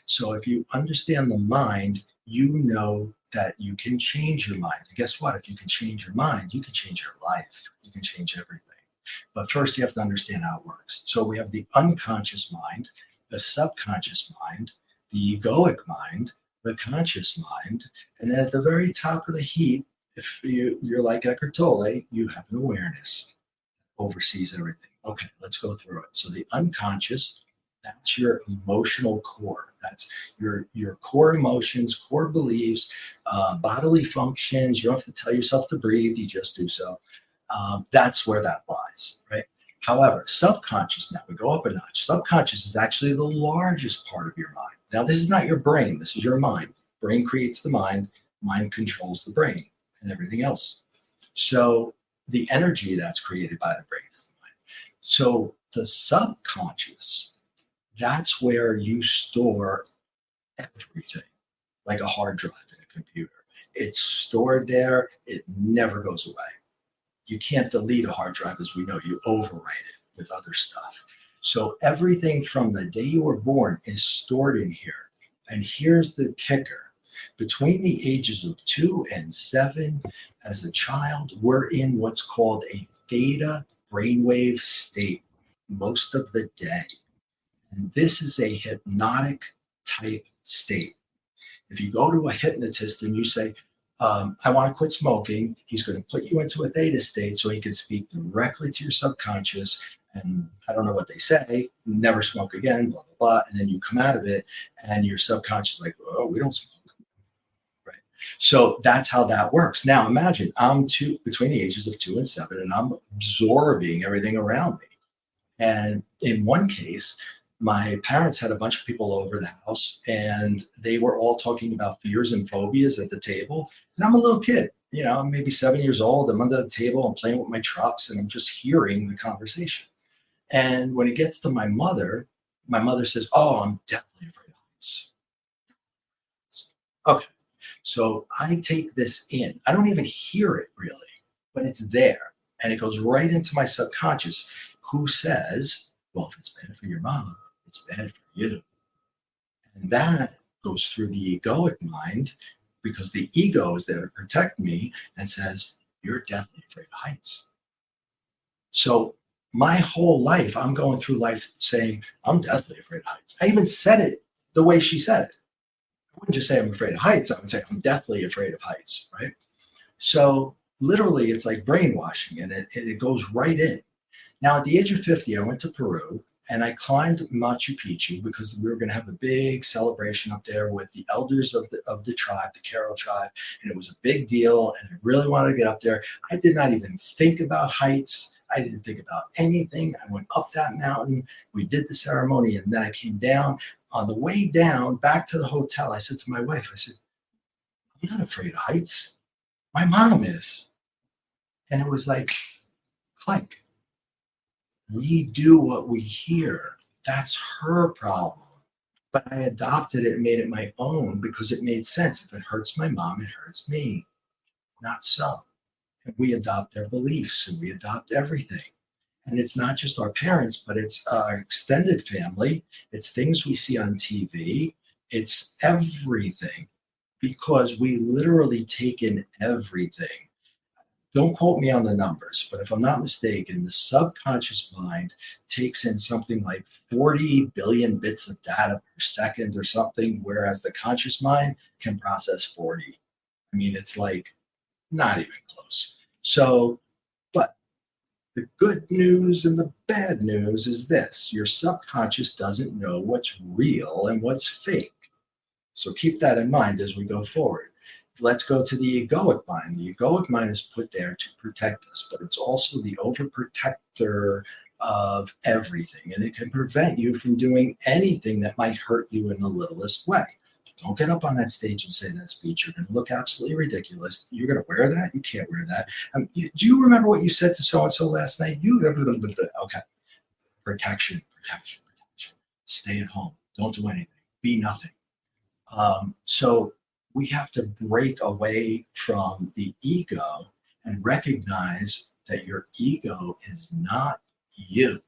So if you understand the mind, you know that you can change your mind. And guess what? If you can change your mind, you can change your life. You can change everything. But first, you have to understand how it works. So we have the unconscious mind, the subconscious mind, the egoic mind, the conscious mind, and then at the very top of the heap, if you're like Eckhart Tolle, you have an awareness that oversees everything. Okay, let's go through it. So the unconscious, that's your emotional core. That's your core emotions, core beliefs, bodily functions. You don't have to tell yourself to breathe. You just do so. That's where that lies, right? However, subconscious, now we go up a notch. Subconscious is actually the largest part of your mind. Now, this is not your brain. This is your mind. Brain creates the mind. Mind controls the brain and everything else. So the energy that's created by the brain is the mind. So the subconscious, that's where you store everything, like a hard drive in a computer. It's stored there. It never goes away. You can't delete a hard drive, as we know. You overwrite it with other stuff. So everything from the day you were born is stored in here. And here's the kicker. Between the ages of 2 and 7, as a child, we're in what's called a theta brainwave state most of the day. And this is a hypnotic type state. If you go to a hypnotist and you say, I want to quit smoking, he's going to put you into a theta state so he can speak directly to your subconscious. And I don't know what they say, never smoke again, blah, blah, blah. And then you come out of it and your subconscious is like, oh, we don't smoke. Right. So that's how that works. Now imagine I'm between the ages of 2 and 7, and I'm absorbing everything around me. And in one case, my parents had a bunch of people over the house, and they were all talking about fears and phobias at the table. And I'm a little kid, I'm maybe 7 years old. I'm under the table, I'm playing with my trucks, and I'm just hearing the conversation. And when it gets to my mother says, "Oh, I'm definitely afraid of heights." Okay. So I take this in. I don't even hear it really, but it's there. And it goes right into my subconscious, who says, well, if it's bad for your mom, it's bad for you. And that goes through the egoic mind, because the ego is there to protect me and says, you're definitely afraid of heights. So my whole life, I'm going through life saying, I'm definitely afraid of heights. I even said it the way she said it. I wouldn't just say I'm afraid of heights. I would say I'm deathly afraid of heights, right? So literally, it's like brainwashing, and it goes right in. Now, at the age of 50, I went to Peru and I climbed Machu Picchu because we were going to have a big celebration up there with the elders of the tribe, the Karo tribe, and it was a big deal. And I really wanted to get up there. I did not even think about heights. I didn't think about anything. I went up that mountain. We did the ceremony, and then I came down. On the way down back to the hotel, I said to my wife, I said, I'm not afraid of heights. My mom is. And it was like, clank. We do what we hear. That's her problem. But I adopted it and made it my own because it made sense. If it hurts my mom, it hurts me. Not so. And we adopt their beliefs, and we adopt everything. And it's not just our parents, but it's our extended family. It's things we see on TV. It's everything, because we literally take in everything. Don't quote me on the numbers, but if I'm not mistaken, the subconscious mind takes in something like 40 billion bits of data per second or something, whereas the conscious mind can process 40. I mean, it's like not even close. So, but the good news and the bad news is this: your subconscious doesn't know what's real and what's fake. So keep that in mind as we go forward. Let's go to the egoic mind. The egoic mind is put there to protect us, but it's also the overprotector of everything. And it can prevent you from doing anything that might hurt you in the littlest way. Don't get up on that stage and say that speech. You're going to look absolutely ridiculous. You're going to wear that? You can't wear that. Do you remember what you said to so-and-so last night? Okay. Protection, protection, protection. Stay at home. Don't do anything. Be nothing. So we have to break away from the ego and recognize that your ego is not you.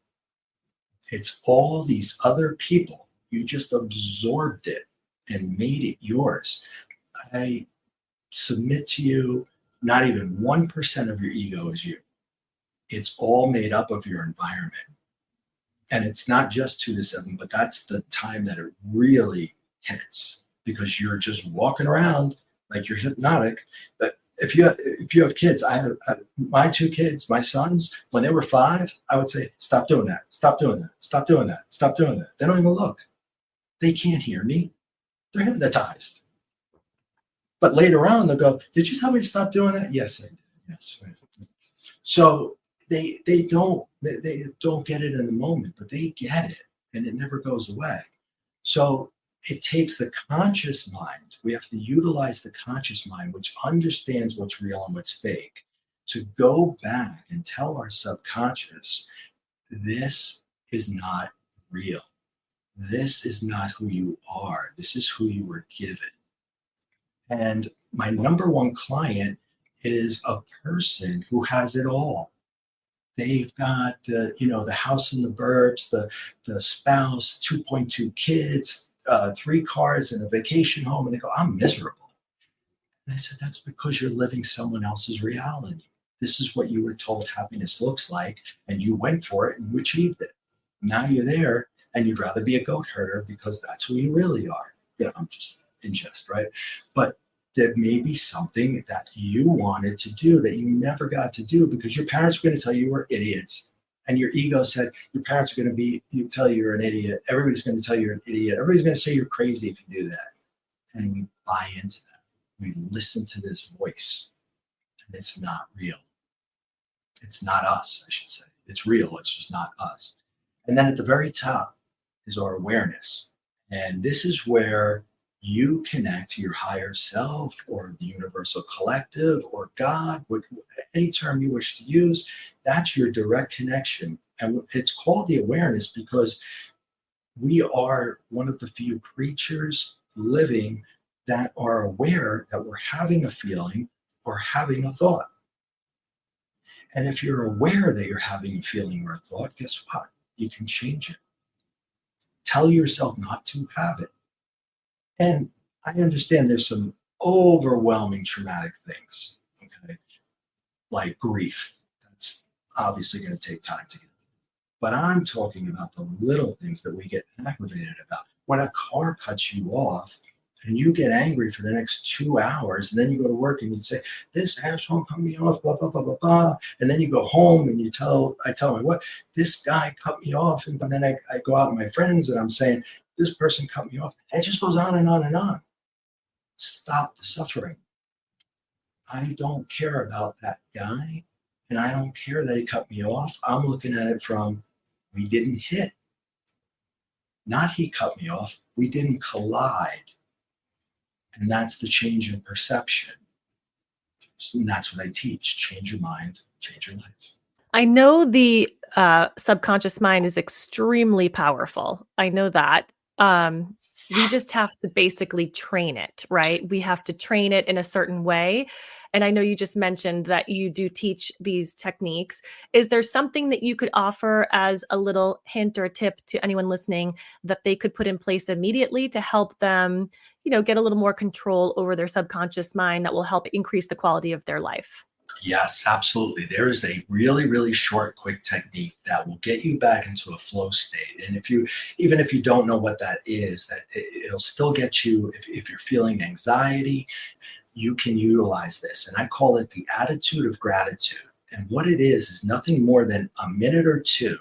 It's all these other people. You just absorbed it and made it yours. I submit to you, not even 1% of your ego is you. It's all made up of your environment. And it's not just 2 to 7, but that's the time that it really hits, because you're just walking around like you're hypnotic. But if you have kids, I have my 2 kids, my sons, when they were 5, I would say, stop doing that, stop doing that, stop doing that, stop doing that. They don't even look. They can't hear me. They're hypnotized. But later on, they'll go, did you tell me to stop doing that? Yes, I did. Yes. So they don't get it in the moment, but they get it, and it never goes away. So it takes the conscious mind. We have to utilize the conscious mind, which understands what's real and what's fake, to go back and tell our subconscious, this is not real. This is not who you are. This is who you were given. And my number one client is a person who has it all. They've got the house in the burbs, the spouse, 2.2 kids, 3 cars, and a vacation home, and they go, I'm miserable. And I said, that's because you're living someone else's reality. This is what you were told happiness looks like, and you went for it and you achieved it. Now you're there, and you'd rather be a goat herder because that's who you really are. I'm just in jest, right? But there may be something that you wanted to do that you never got to do because your parents were going to tell you were idiots. And your ego said, your parents are going to tell you you're an idiot. Everybody's going to tell you you're an idiot. Everybody's going to say you're crazy if you do that. And we buy into that. We listen to this voice, and it's not real. It's not us, I should say. It's real. It's just not us. And then at the very top is our awareness. And this is where you connect to your higher self or the universal collective or God, any term you wish to use. That's your direct connection. And it's called the awareness because we are one of the few creatures living that are aware that we're having a feeling or having a thought. And if you're aware that you're having a feeling or a thought, guess what? You can change it. Tell yourself not to have it. And I understand there's some overwhelming traumatic things, okay, like grief. That's obviously going to take time to get. But I'm talking about the little things that we get aggravated about. When a car cuts you off and you get angry for the next 2 hours, and then you go to work and you say, this asshole cut me off, blah, blah, blah, blah, blah. And then you go home and I tell my what, this guy cut me off. And then I go out with my friends and I'm saying, this person cut me off. And it just goes on and on and on. Stop the suffering. I don't care about that guy. And I don't care that he cut me off. I'm looking at it from, we didn't hit. Not he cut me off. We didn't collide. And that's the change in perception. And that's what I teach. Change your mind, change your life. I know the subconscious mind is extremely powerful. I know that. We just have to basically train it, right? We have to train it in a certain way. And I know you just mentioned that you do teach these techniques. Is there something that you could offer as a little hint or a tip to anyone listening that they could put in place immediately to help them, get a little more control over their subconscious mind that will help increase the quality of their life? Yes, absolutely. There is a really, really short, quick technique that will get you back into a flow state. And even if you don't know what that is, that it'll still get you, if you're feeling anxiety, you can utilize this. And I call it the attitude of gratitude. And what it is nothing more than a minute or two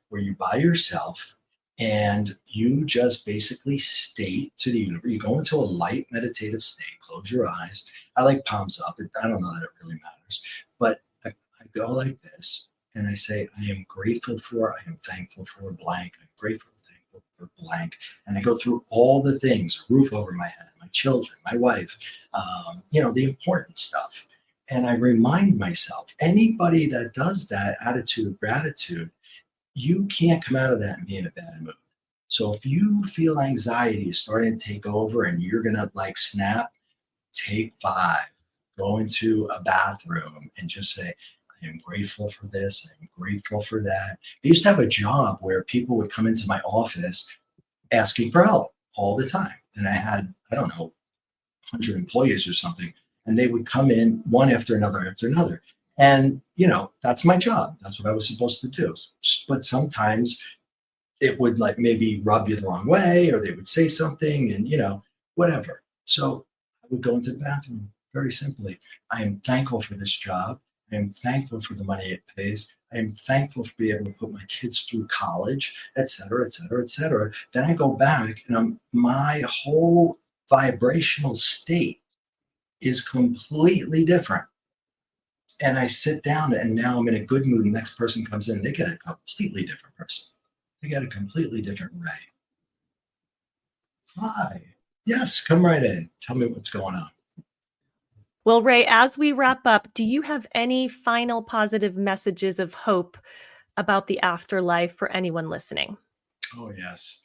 where you're by yourself and you just basically state to the universe, you go into a light meditative state, close your eyes. I like palms up. I don't know that it really matters, but I go like this and I say, I am thankful for blank. I'm grateful, thankful for blank. And I go through all the things, a roof over my head, my children, my wife, the important stuff. And I remind myself, anybody that does that attitude of gratitude, you can't come out of that and be in a bad mood. So if you feel anxiety is starting to take over and you're going to snap, take 5, go into a bathroom and just say, I am grateful for this. I am grateful for that. I used to have a job where people would come into my office asking for help all the time. And I had, 100 employees or something. And they would come in one after another. And, that's my job. That's what I was supposed to do. But sometimes it would maybe rub you the wrong way, or they would say something and, whatever. So I would go into the bathroom very simply. I am thankful for this job. I am thankful for the money it pays. I am thankful for being able to put my kids through college, et cetera, et cetera, et cetera. Then I go back and my whole vibrational state is completely different. And I sit down and now I'm in a good mood. The next person comes in, they get a completely different person. They get a completely different Ray. Hi. Yes, come right in. Tell me what's going on. Well, Ray, as we wrap up, do you have any final positive messages of hope about the afterlife for anyone listening? Oh, yes.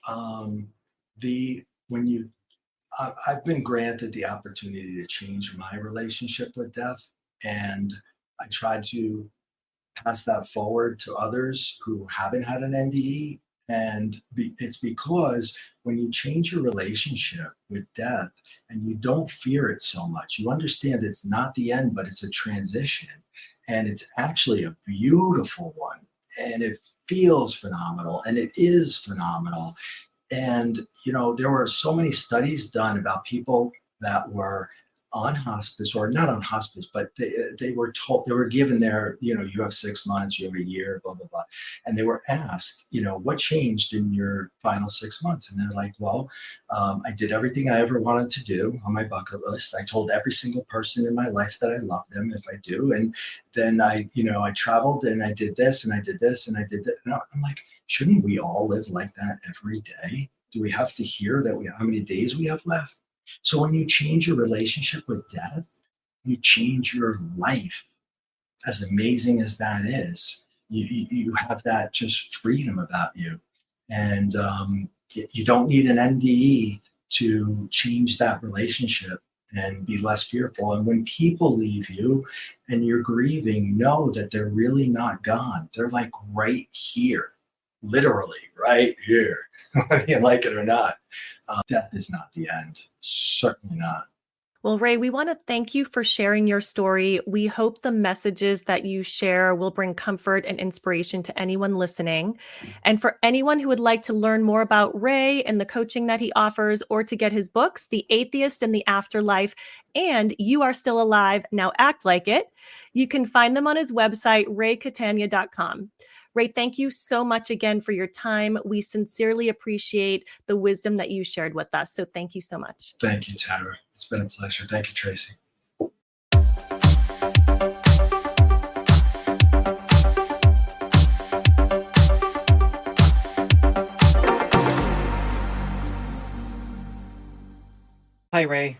I've been granted the opportunity to change my relationship with death, and I try to pass that forward to others who haven't had an NDE. And it's because when you change your relationship with death and you don't fear it so much, you understand it's not the end, but it's a transition. And it's actually a beautiful one. And it feels phenomenal. And it is phenomenal. And, there were so many studies done about people that were on hospice, or not on hospice, but they were told, they were given their, you have 6 months, you have a year, blah, blah, blah. And they were asked, what changed in your final 6 months? And they're like, well, I did everything I ever wanted to do on my bucket list. I told every single person in my life that I love them if I do. And then I traveled and I did this and I did this and I did that. And I'm like, shouldn't we all live like that every day? Do we have to hear that how many days we have left? So when you change your relationship with death, you change your life. As amazing as that is, you have that just freedom about you. And you don't need an NDE to change that relationship and be less fearful. And when people leave you and you're grieving, know that they're really not gone. They're like right here, literally right here, whether you like it or not. Death is not the end. Certainly not. Well, Ray, we want to thank you for sharing your story. We hope the messages that you share will bring comfort and inspiration to anyone listening. And for anyone who would like to learn more about Ray and the coaching that he offers, or to get his books, The Atheist and The Afterlife and You Are Still Alive, Now Act Like It, you can find them on his website, raycatania.com. Ray, thank you so much again for your time. We sincerely appreciate the wisdom that you shared with us. So thank you so much. Thank you, Tara. It's been a pleasure. Thank you, Tracy. Hi, Ray.